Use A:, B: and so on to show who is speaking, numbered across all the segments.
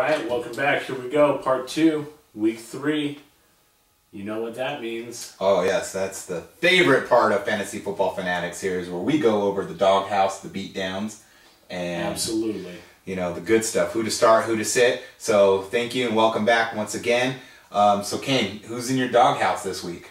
A: Alright, welcome back. Here we go. Part 2, Week 3. You know what that means.
B: Oh yes, that's the favorite part of Fantasy Football Fanatics here, is where we go over the doghouse, the beatdowns, and
A: absolutely,
B: you know, the good stuff, who to start, who to sit. So thank you and welcome back once again. So Kane, who's in your doghouse this week?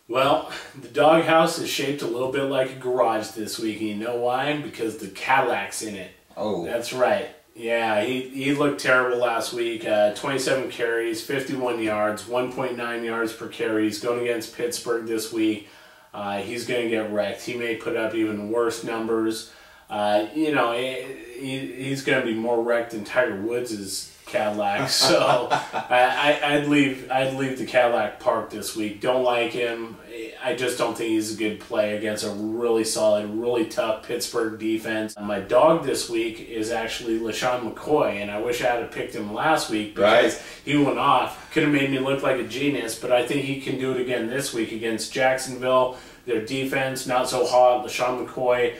A: Well, the doghouse is shaped a little bit like a garage this week, and you know why? Because the Cadillac's in it.
B: Oh.
A: That's right. Yeah, he looked terrible last week. 27 carries, 51 yards, 1.9 yards per carry. He's going against Pittsburgh this week. He's going to get wrecked. He may put up even worse numbers. You know, he's going to be more wrecked than Tiger Woods' Cadillac. So I'd leave the Cadillac parked this week. Don't like him. I just don't think he's a good play against a really solid, really tough Pittsburgh defense. My dog this week is actually LaShawn McCoy, and I wish I had picked him last week because he went off. Could have made me look like a genius, but I think he can do it again this week against Jacksonville. Their defense, not so hot. LaShawn McCoy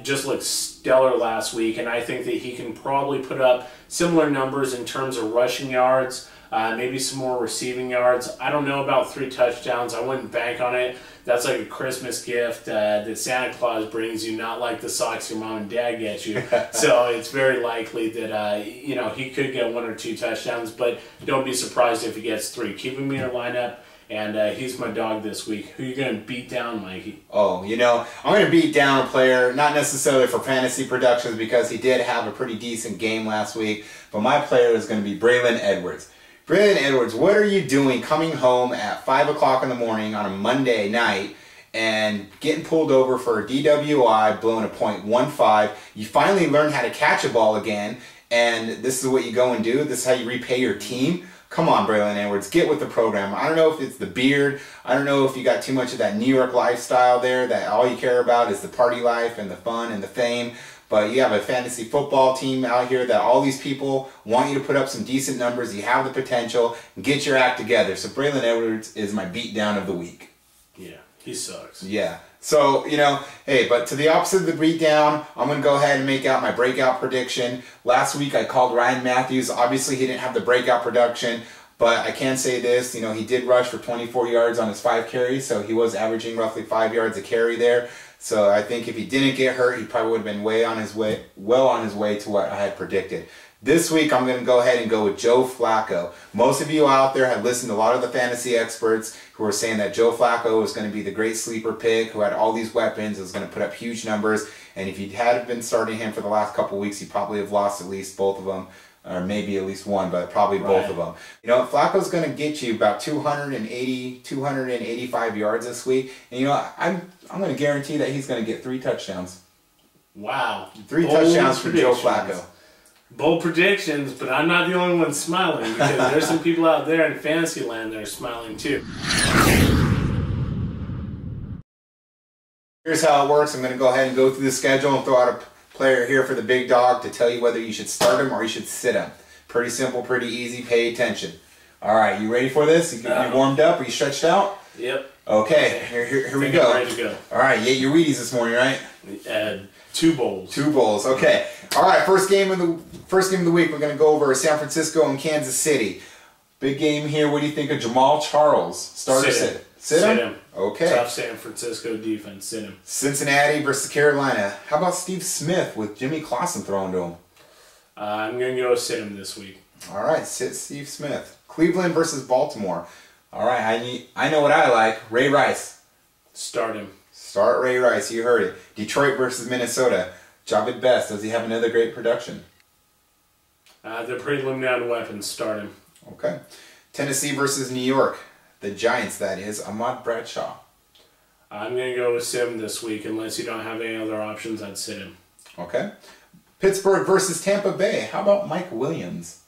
A: just looked stellar last week, and I think that he can probably put up similar numbers in terms of rushing yards, maybe some more receiving yards. I don't know about 3 touchdowns. I wouldn't bank on it. That's like a Christmas gift that Santa Claus brings you, not like the socks your mom and dad get you. So it's very likely that you know, he could get 1 or 2 touchdowns, but don't be surprised if he gets 3. Keep him in your lineup. And he's my dog this week. Who are you going to beat down, Mikey?
B: Oh, you know, I'm going to beat down a player, not necessarily for fantasy productions because he did have a pretty decent game last week, but my player is going to be Braylon Edwards. Braylon Edwards, what are you doing coming home at 5 o'clock in the morning on a Monday night and getting pulled over for a DWI, blowing a .15? You finally learned how to catch a ball again, and this is what you go and do? This is how you repay your team? Come on, Braylon Edwards, get with the program. I don't know if it's the beard. I don't know if you got too much of that New York lifestyle there, that all you care about is the party life and the fun and the fame. But you have a fantasy football team out here that all these people want you to put up some decent numbers. You have the potential. Get your act together. So Braylon Edwards is my beatdown of the week.
A: Yeah, he sucks.
B: Yeah. So, you know, hey, but to the opposite of the beatdown, I'm going to go ahead and make out my breakout prediction. Last week I called Ryan Matthews. Obviously he didn't have the breakout production, but I can say this, you know, he did rush for 24 yards on his 5 carries, so he was averaging roughly 5 yards a carry there. So I think if he didn't get hurt, he probably would have been well on his way to what I had predicted. This week, I'm going to go ahead and go with Joe Flacco. Most of you out there have listened to a lot of the fantasy experts who are saying that Joe Flacco was going to be the great sleeper pick, who had all these weapons, was going to put up huge numbers, and if you had been starting him for the last couple of weeks, you probably have lost at least both of them, or maybe at least one, but probably both of them. You know, Flacco's going to get you about 280, 285 yards this week, and you know, I'm going to guarantee that he's going to get 3 touchdowns.
A: Wow.
B: 3 touchdowns for Joe Flacco.
A: Bold predictions, but I'm not the only one smiling because there's some people out there in fantasy land that are smiling too.
B: Here's how it works. I'm going to go ahead and go through the schedule and throw out a player here for the big dog to tell you whether you should start him or you should sit him. Pretty simple, pretty easy. Pay attention. All right, you ready for this? You warmed up? Are you stretched out?
A: Yep.
B: Okay, here we go.
A: Ready to go.
B: All right, you ate your Wheaties this morning, right?
A: 2 bowls.
B: 2 bowls. Okay. All right. First game of the week. We're going to go over San Francisco and Kansas City. Big game here. What do you think of Jamal Charles? Start or sit? Sit him. Okay.
A: Tough San Francisco defense. Sit him.
B: Cincinnati versus Carolina. How about Steve Smith with Jimmy Clausen throwing to him?
A: I'm going to go sit him this week.
B: All right. Sit Steve Smith. Cleveland versus Baltimore. All right. I know what I like. Ray Rice.
A: Start him.
B: Start Ray Rice, you heard it. Detroit versus Minnesota. Javid Best, does he have another great production?
A: They're pretty limited on weapons. Start him.
B: Okay. Tennessee versus New York. The Giants, that is. Ahmad Bradshaw.
A: I'm going to go with Sim this week. Unless you don't have any other options, I'd sit him.
B: Okay. Pittsburgh versus Tampa Bay. How about Mike Williams?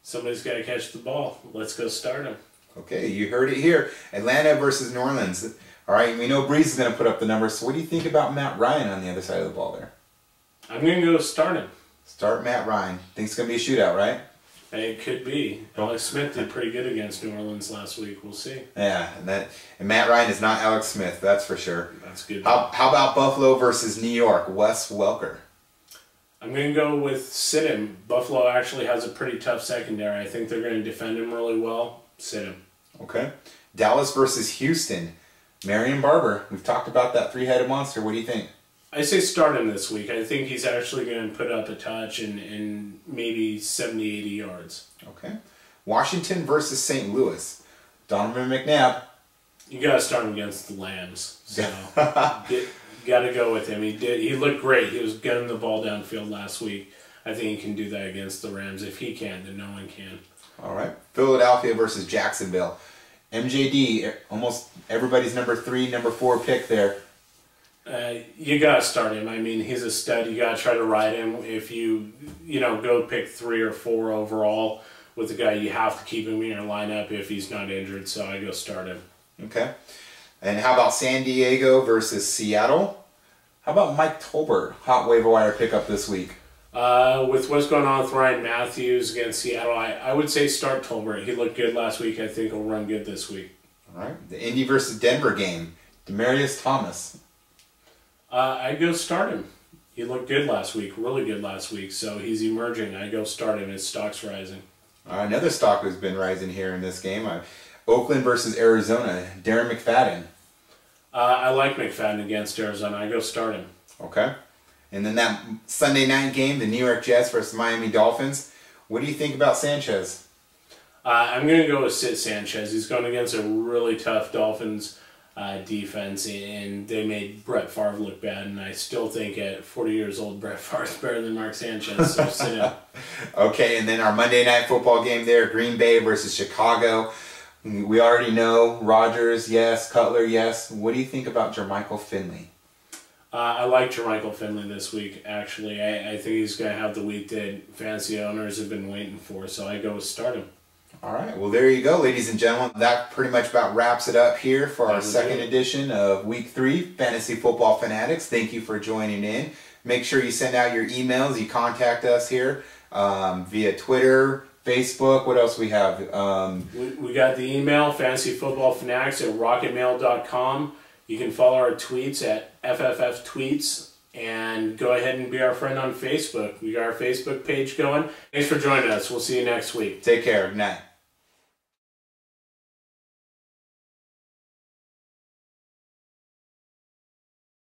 A: Somebody's got to catch the ball. Let's go start him.
B: Okay, you heard it here. Atlanta versus New Orleans. All right, we know Breeze is going to put up the numbers. So what do you think about Matt Ryan on the other side of the ball there?
A: I'm going to go start him.
B: Start Matt Ryan. Think it's going to be a shootout, right?
A: It could be. Alex Smith did pretty good against New Orleans last week. We'll see.
B: Yeah, and Matt Ryan is not Alex Smith, that's for sure.
A: That's good.
B: How about Buffalo versus New York? Wes Welker.
A: I'm going to go with sit him. Buffalo actually has a pretty tough secondary. I think they're going to defend him really well. Sit him.
B: Okay. Dallas versus Houston. Marion Barber. We've talked about that three-headed monster. What do you think?
A: I say start him this week. I think he's actually going to put up a touch and maybe 70, 80 yards.
B: Okay. Washington versus St. Louis. Donovan McNabb.
A: You got to start him against the Lambs. So got to go with him. He looked great. He was getting the ball downfield last week. I think he can do that against the Rams. If he can, then no one can.
B: All right. Philadelphia versus Jacksonville. MJD, almost everybody's number 3, number 4 pick there.
A: You got to start him. I mean, he's a stud. You got to try to ride him. If you go pick 3 or 4 overall with the guy, you have to keep him in your lineup if he's not injured. So I go start him.
B: Okay. And how about San Diego versus Seattle? How about Mike Tolbert? Hot waiver wire pickup this week.
A: With what's going on with Ryan Matthews against Seattle, I would say start Tolbert. He looked good last week. I think he'll run good this week.
B: All right. The Indy versus Denver game. Demaryius Thomas.
A: I go start him. He looked good last week, really good last week. So he's emerging. I go start him. His stock's rising.
B: Another stock has been rising here in this game. Oakland versus Arizona. Darren McFadden.
A: I like McFadden against Arizona. I go start him.
B: Okay. And then that Sunday night game, the New York Jets versus Miami Dolphins. What do you think about Sanchez?
A: I'm going to go with Sid Sanchez. He's going against a really tough Dolphins defense, and they made Brett Favre look bad. And I still think at 40 years old, Brett Favre's better than Mark Sanchez. So sit him.
B: Okay, and then our Monday night football game there, Green Bay versus Chicago. We already know Rodgers, yes. Cutler, yes. What do you think about Jermichael Finley?
A: I like Jermichael Finley this week, actually. I think he's going to have the week that fantasy owners have been waiting for, so I go with start him.
B: All right, well, there you go, ladies and gentlemen. That pretty much about wraps it up here for our second edition of Week 3 Fantasy Football Fanatics. Thank you for joining in. Make sure you send out your emails. You contact us here via Twitter, Facebook. What else we have?
A: We got the email, fantasyfootballfanatics@rocketmail.com. You can follow our tweets at FFF Tweets, and go ahead and be our friend on Facebook. We got our Facebook page going. Thanks for joining us. We'll see you next week.
B: Take care. Good night.